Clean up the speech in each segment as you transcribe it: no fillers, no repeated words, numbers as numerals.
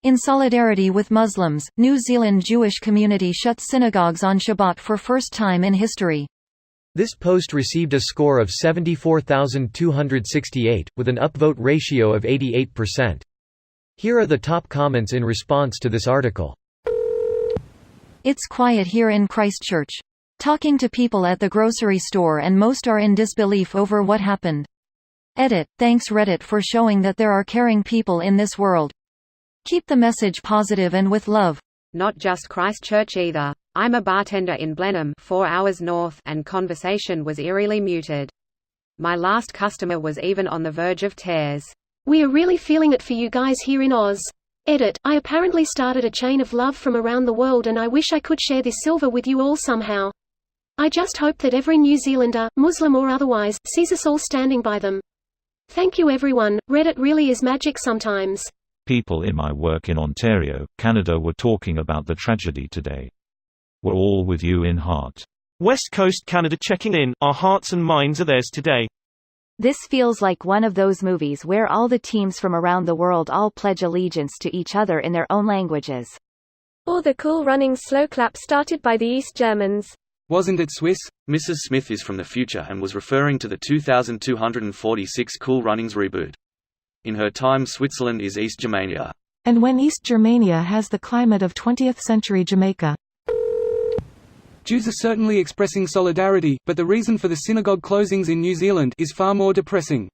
In solidarity with Muslims, New Zealand Jewish community shuts synagogues on Shabbat for first time in history. This post received a score of 74,268, with an upvote ratio of 88%. Here are the top comments in response to this article. It's quiet here in Christchurch. Talking to people at the grocery store and most are in disbelief over what happened. Edit, thanks Reddit for showing that there are caring people in this world. Keep the message positive and with love. Not just Christchurch either. I'm a bartender in Blenheim, 4 hours north, and conversation was eerily muted. My last customer was even on the verge of tears. We are really feeling it for you guys here in Oz. Edit, I apparently started a chain of love from around the world and I wish I could share this silver with you all somehow. I just hope that every New Zealander, Muslim or otherwise, sees us all standing by them. Thank you everyone. Reddit really is magic sometimes. People in my work in Ontario, Canada were talking about the tragedy today. We're all with you in heart. West Coast Canada checking in, our hearts and minds are theirs today. This feels like one of those movies where all the teams from around the world all pledge allegiance to each other in their own languages. Or the cool running slow clap started by the East Germans. Wasn't it Swiss? Mrs. Smith is from the future and was referring to the 2246 Cool Runnings reboot. In her time Switzerland is East Germania. And when East Germania has the climate of 20th century Jamaica. Jews are certainly expressing solidarity, but the reason for the synagogue closings in New Zealand is far more depressing.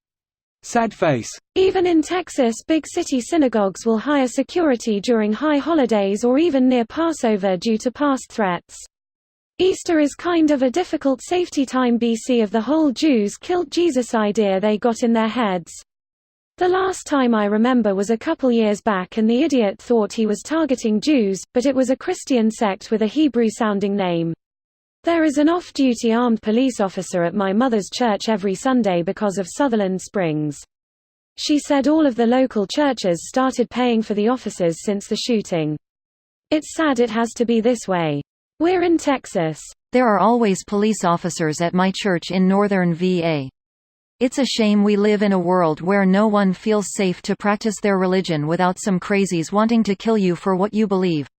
Sad face. Even in Texas, big city synagogues will hire security during high holidays or even near Passover due to past threats. Easter is kind of a difficult safety time BC of the whole Jews killed Jesus idea they got in their heads. The last time I remember was a couple years back and the idiot thought he was targeting Jews, but it was a Christian sect with a Hebrew-sounding name. There is an off-duty armed police officer at my mother's church every Sunday because of Sutherland Springs. She said all of the local churches started paying for the officers since the shooting. It's sad it has to be this way. We're in Texas. There are always police officers at my church in northern VA. It's a shame we live in a world where no one feels safe to practice their religion without some crazies wanting to kill you for what you believe.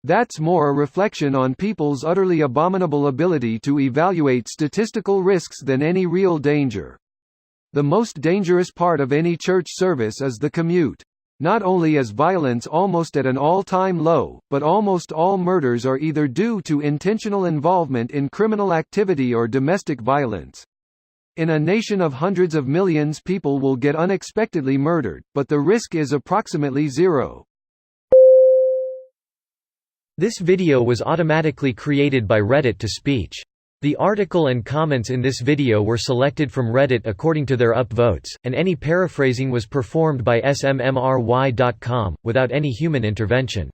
That's more a reflection on people's utterly abominable ability to evaluate statistical risks than any real danger. The most dangerous part of any church service is the commute. Not only is violence almost at an all-time low, but almost all murders are either due to intentional involvement in criminal activity or domestic violence. In a nation of hundreds of millions, people will get unexpectedly murdered, but the risk is approximately zero. This video was automatically created by Reddit to speech. The article and comments in this video were selected from Reddit according to their upvotes, and any paraphrasing was performed by smmry.com, without any human intervention.